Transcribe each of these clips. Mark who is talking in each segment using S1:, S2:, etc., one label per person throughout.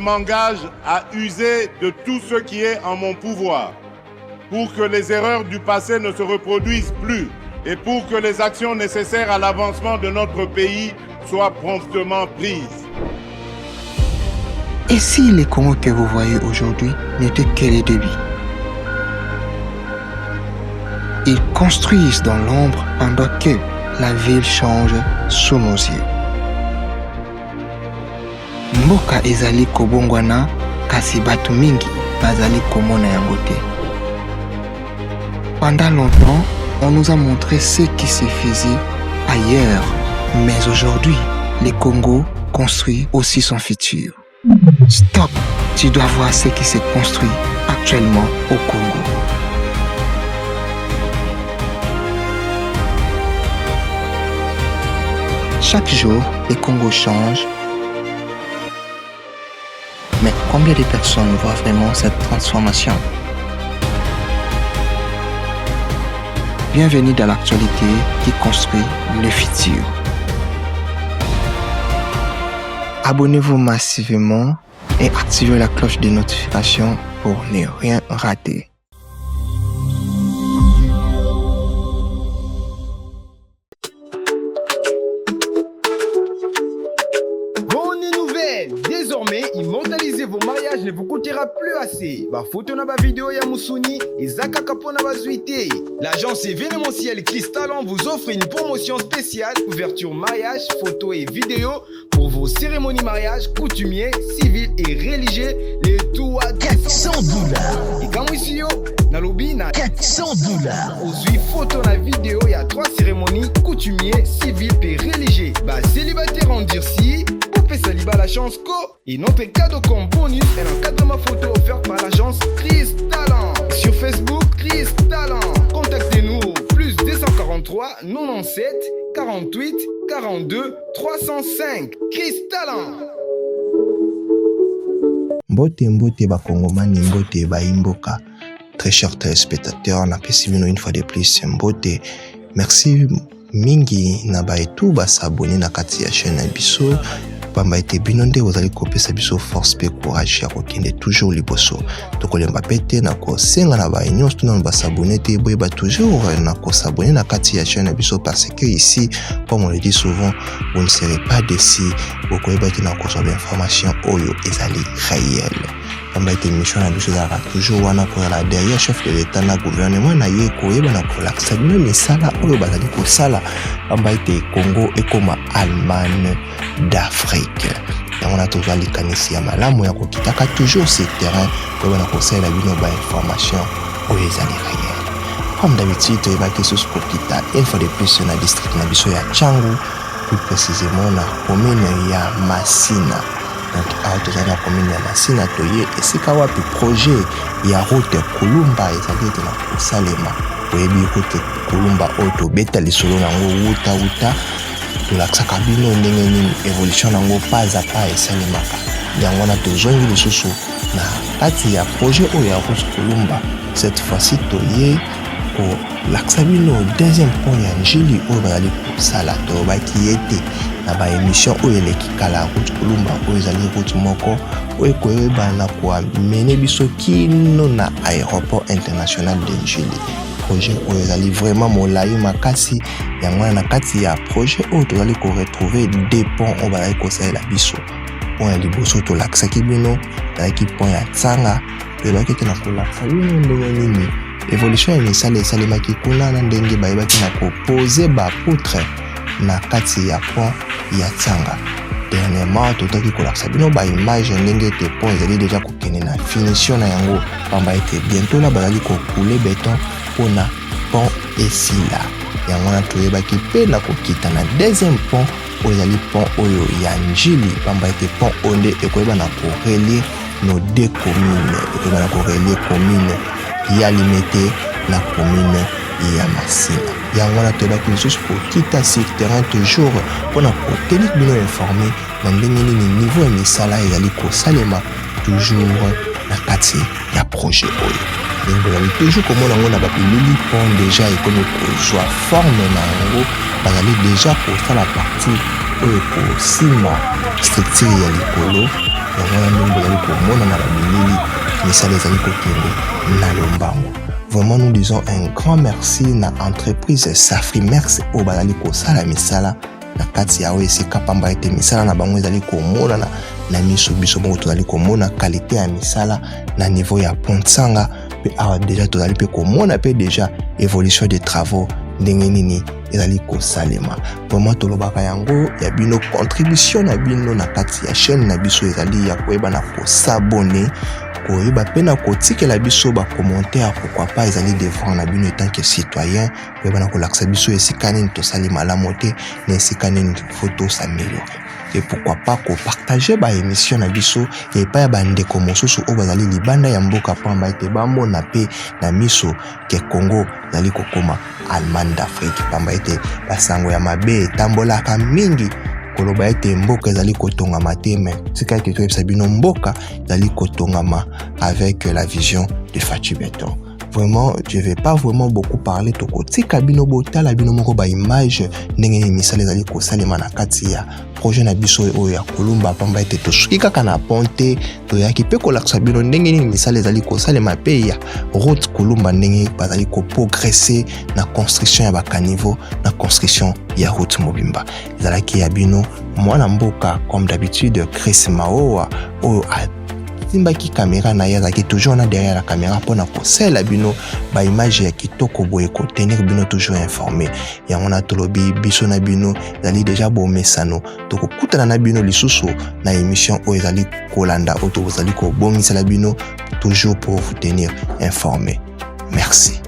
S1: m'engage à user de tout ce qui est en mon pouvoir pour que les erreurs du passé ne se reproduisent plus et pour que les actions nécessaires à l'avancement de notre pays soient promptement prises.
S2: Et si les Congos que vous voyez aujourd'hui n'étaient que les débits? Ils construisent dans l'ombre pendant que la ville change sous nos yeux. Mboka ezali kobongwana kasi batu mingi bazali komona yango te. Pendant longtemps, on nous a montré ce qui se faisait ailleurs. Mais aujourd'hui, le Congo construit aussi son futur. Stop, tu dois voir ce qui se construit actuellement au Congo. Chaque jour, le Congo change. Mais combien de personnes voient vraiment cette transformation? Bienvenue dans l'actualité qui construit le futur. Abonnez-vous massivement et activez la cloche de notification pour ne rien rater.
S3: Désormais, immortaliser vos mariages ne vous coûtera plus assez. Ba photo na ba vidéo ya Musuni et Zaka Kapona Bazuité. L'agence événementielle Cristalon vous offre une promotion spéciale, couverture mariage, photos et vidéos pour vos cérémonies mariage, coutumiers, civils et religieux. Les tout à $400. Et quand ici yo, na lobby na $400. Aux 8 photos na vidéo, il y a 3 cérémonies, coutumiers, civils et religieux. Bah célibataire en durci. Saliba la chance co et notre cadeau comme bonus est l'encadrement photo offert par l'agence Cristalon. Sur Facebook, Cristalon. Contactez-nous au plus 243 97 48 42 305. Cristalon.
S2: Mbote bakongomani, mbote baimboka. Très chers téléspectateurs, on a passé une fois de plus mbote. Merci mingi na baetu basabone na kati ya chaîne biso. Pamba ete binonde ozali kopesa biso force pe courage ya kokende toujours liboso tokolemba pete na kosenga na ba nyonso tuna basabone te boyeba toujours na kosabone na kati ya chaîne biso parce que ici comme on le dit souvent vous ne serez pas déçus bokoyeba te na kosoba information oyo ezali réel. Pamba ete mission na biso ezalaka toujours wana kozala derrière chef de l'état na gouvernement na ye koyeba na kolakisa bino misala oyo bazali kosala. Pamba ete Congo ekoma Allemagne d'Afrique. On a toujours les canisiers à malamu ya kokitaka toujours ce terrain pour na conseil la bino ba information au les réels. Comme d'habitude, il va que ce kokita une fois de plus na district na biso ya Changu, plus précisément na commune ya Masina. Donc à autour la commune ya Masina toye et c'est kawa puis projet ya route Kulumba ezali te na Salema. Oyebi route Kulumba auto beta lisolo nango uta tolakisaka bino ndenge nini évolution nango pas à pas esalemaka yango na tozongi lisusu na kati ya projet oyo ya route Kulumba. Cette fois-ci toye kolakisa bino deuxième point ya njili oyo bazali kosala tobaki ete na baémission oyo eleki kala route Kulumba oyo ezali route moko oyo koyebana koamene biso kino na aéroport international de Njili. Projet oyo ezali vraiment molai makasi yango na kati ya projet oyo tozali ko retrouver des ponts oyo bazali kosalela biso. Pont ya liboso tolakisaki bino ezalaki pont ya Tsanga elobaki te na kolakisa bino ndenge nini évolution ya misala esalemaki kuna na ndenge bayebaki na kopose bapoutre na kati ya pont ya Tsanga. Dernièrement totaki kolakisa bino baimage ndenge te pont ezali deja kokende na finition na yango pamba ete bientôt na bazali kokule beton pona pont esila yango na toyebaki mpe na kokita na deuxième pont oyo ezali pont oyo ya Njili pamba ete pont onde ekoyeba na korelie nos deux communes ekoyeba na korelie commune ya Limete na commune ya Masina yango na toyebaki lisusu kokita sur terrain toujours mpona kotenir bino informé na ndenge nini niveau ya misala ezali kosalema toujours na kati ya projet oyo. Vous avez toujours comme on a appelé pont déjà et comme soit forme nango bazali déjà pour faire la partie pour sima structure ya likolo yango ndenge bozali komona na babilili misala ezali kokende na lombango. Vraiment nous disons un grand merci na entreprise Safrimex oyo bazali kosala misala na kati ya oyo esika pamba ete misala na bango ezali komona na miso biso moko tozali komona qualité ya misala na niveau ya Pont sanga pe awa déjà tozali pe komona pe déjà évolution des travaux ndenge nini ezali kosalema. Vraiment tolobaka yango ya bino contribution na bino na kati ya chaîne na biso ezali ya koyeba na kosabone koyeba pe na kotikela biso ba commentaire pourquoi pas ezali devant na bino tant que citoyen koyeba na kolakisa biso esika nini tosali malamu te na esika nini faut s'améliorer. Et pourquoi pas partager ba émission na biso et pas ba ndeko mosusu o bazali libanda ya mboka pamba ete bamona pe na miso ke Congo zali kokoma Allemagne d'Afrique pamba ete basango ya mabe tambolaka mingi koloba ete mboka ezali kotongama te mais tika ete toyebisa bino mboka ezali kotongama avec la vision de Fatou Beton. Vraiment, je vais pas vraiment beaucoup parler tokotika bino botala bino moko ba image ndenge misala ezali kosalema na kati ya projet na biso oyo ya kolumba pamba ete tosuki kaka na ponte toyaki pe kolakisa bino ndenge nini misala ezali kosalema pe ya route kolumba ndenge bazali ko progresser na construction ya bakaniveau na construction ya route mobimba ezalaki ya bino mwana mboka comme d'habitude Chris Maowa oyo simbaki caméra na yaza qui toujours na derrière la caméra pour na kosela bino ba image ya kitoko boye ko tenir bino toujours informé ya on a tolobi biso na bino zali déjà bo mesano to ko kutana na bino lisusu na émission o ezali kolanda o to zali ko bongisa la bino toujours pour vous tenir informé. Merci.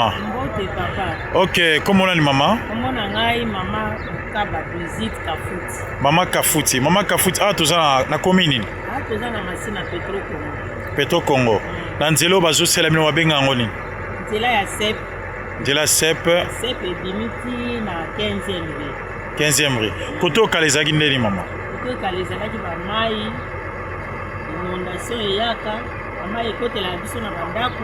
S4: maman.
S5: Mbote papa.
S4: Ok, comment on a maman?
S5: Comment on a maman Kaba visite Kafuti.
S4: Maman Kafuti. Maman Kafuti, ah, tu as na commune?
S5: Ah, tu as na Masina Petro Congo.
S4: Petro Congo. Dans Nzelo, bazo selamino wabenga ngoni.
S5: Nzela ya Cette.
S4: Nzela Cette.
S5: Cette et Limete na 15e rue.
S4: 15e rue. Koto kalezaki ndeni maman.
S5: Koto kalezaki ba mai. Inondation eyaka. Mama ekotela biso na bandako.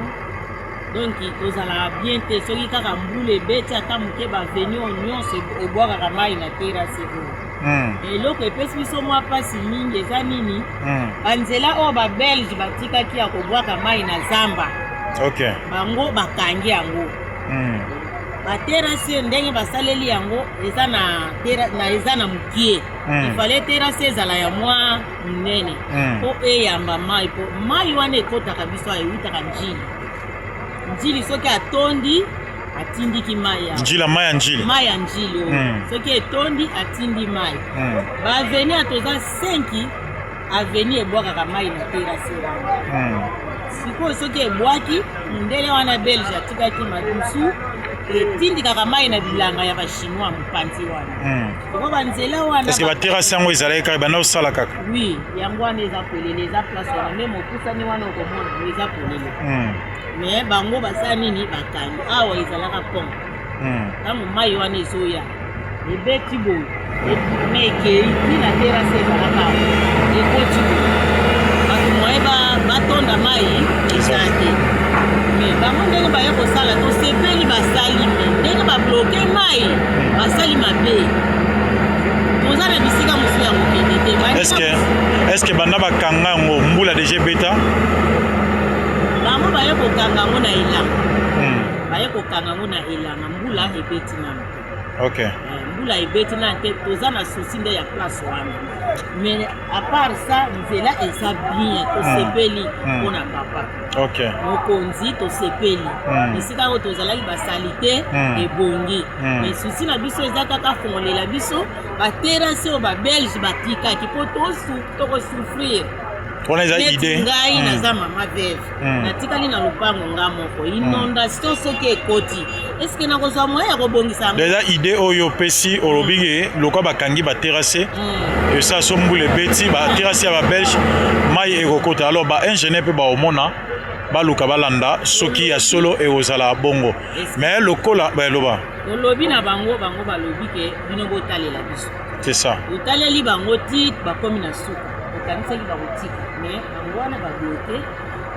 S5: Donc tozala bien te soki kaka mbula ebeti ata moke baveni nyonso ebwakaka mai na terase oyo. Eloko epesi biso mwa mpasi mingi eza nini? Banzela oyo babelge batikaki ya kobwaka mai na zamba. Bango bakangi yango. Baterase ndenge basaleli yango eza na mokie. Ifale terase ezala ya mwa munene po eyamba mai po mai wana ekotaka biso eyutaka njili. Njili soki atondi atindiki mai ya
S4: njila mai ya njili.
S5: Mai ya njili oyo. Soki etondi atindi mai. Baveni atoza 5 aveni ebwakaka mai na terase wana. Sikoyo soki ebwaki ndele wana belge atikaki madusu etindikaka mai na bilanga ya bachinois mopanzi wana. Siko banzela wana
S4: est-ce que baterase yango ezalaki kaka banda osala kaka?
S5: Oui, yango wana eza polele eza place wana me mopusani wana okomona eza polele. Mais bango basala nini bakangi awa ezalaka pont. Ntango mai wana ezoya ebeti boye me ekei tina terase ezalaka awa ekoti boye bato moye batonda mai eza te. Mais bango ndenge baye kosala tosepeli basali me ndenge babloke mai basali mabe toza na bisika mosusu ya kokende te.
S4: Est-ce que banda bakanga yango mbula deja ebeta?
S5: Bango baye kokanga yango na elanga. Baye kokanga yango na elanga mbula ebeti nano te. Mbula ebeti nano te toza na souci nde ya place wana. Mais à part ça nzela eza bien tosepeli mpona papa. Mokonzi tosepeli esika oyo tozalaki basali te ebongi. Mais souci na biso eza kaka fongolela biso baterase oyo babelge batikaki mpo tokosouffrir.
S4: On a une idée.
S5: Ngai naza mama veve. Natikali na lupango nga moko. Inondation soki ekoti. Est-ce que nakozwa moyen ya kobongisa yango?
S4: Déjà idée oyo pesi olobige lokwa bakangi baterase. Et ça sombule ebeti baterase ya babelge mai ekokota. Alors ba ingénieur pe baomona baluka balanda soki ya solo eozala bongo. Mais lokola loba.
S5: Olobi na bango balobi ke bino botalela biso.
S4: C'est ça.
S5: Otaleli bango ti bakomi na suka. Okanisaki bakotika. Mais bango wana babloke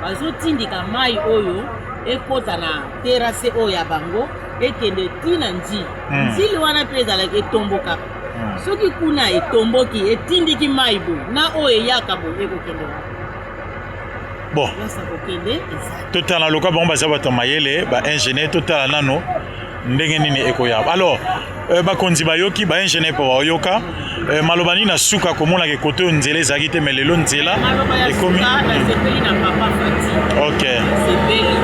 S5: bazotindika mai oyo ekota na terase oyo ya bango ekende tina njili. Njili wana mpe ezalaki etomboka. Soki kuna etomboki etindiki mai bo na oyo eyaka bo ekokende wana.
S4: Bon. Total na loka bango baza bato mayele ba ingénieur total nano ndenge nini ekoyaba. Alors bakonzi bayoki ba ingénieur po bayoka maloba nini na suka komona ke kote nzela ezaki te mais lelo nzela ekomi
S5: na sepeli na papa Fati. Sepeli.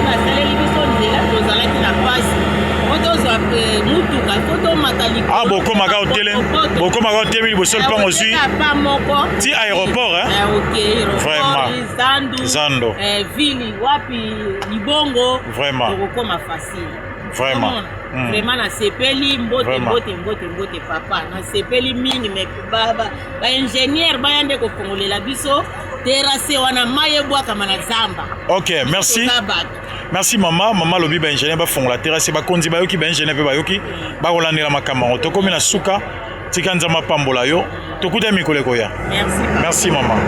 S5: Na saleli biso nzela tozalaki na pasi. Otozo mutuka foto matali.
S4: Ah bokomaka hôtel liboso pango zui.
S5: Pas moko.
S4: Ti aéroport
S5: Vraiment.
S4: Zando.
S5: Ville wapi Libongo.
S4: Vraiment.
S5: Okoma facile.
S4: Vraiment.
S5: Vraiment na sepeli mbote papa na sepeli mingi me baba ba ingénieur bayande ko kongolela biso terase wana maye bwaka mana zamba.
S4: Merci. Merci maman lobi ba ingénieur ba fongola terase ba konzi bayoki ba ingénieur pe bayoki ba kolandela makambo to komi na suka tikanza mapambola yo tokuta mikolo koya. Merci maman.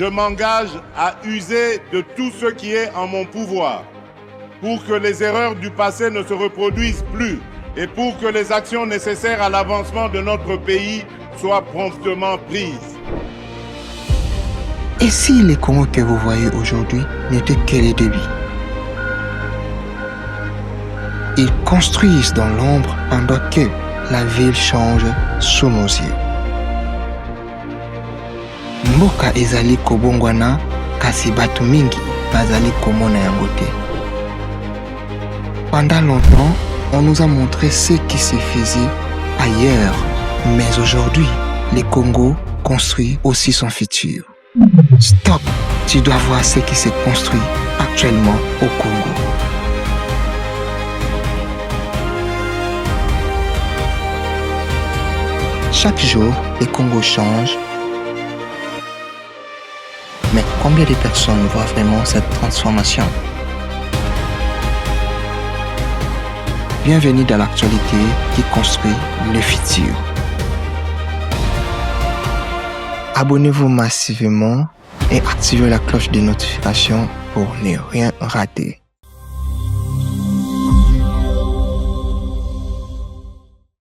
S1: Je m'engage à user de tout ce qui est en mon pouvoir pour que les erreurs du passé ne se reproduisent plus et pour que les actions nécessaires à l'avancement de notre pays soient promptement prises.
S2: Et si les Congos que vous voyez aujourd'hui n'étaient que les débits? Ils construisent dans l'ombre pendant que la ville change sous nos yeux. Mboka ezali kobongwana kasi batu mingi bazali komona yango te. Pendant longtemps, on nous a montré ce qui se faisait ailleurs. Mais aujourd'hui, le Congo construit aussi son futur. Stop! Tu dois voir ce qui se construit actuellement au Congo. Chaque jour, le Congo change. Mais combien de personnes voient vraiment cette transformation? Bienvenue dans l'actualité qui construit le futur. Abonnez-vous massivement et activez la cloche de notification pour ne rien rater.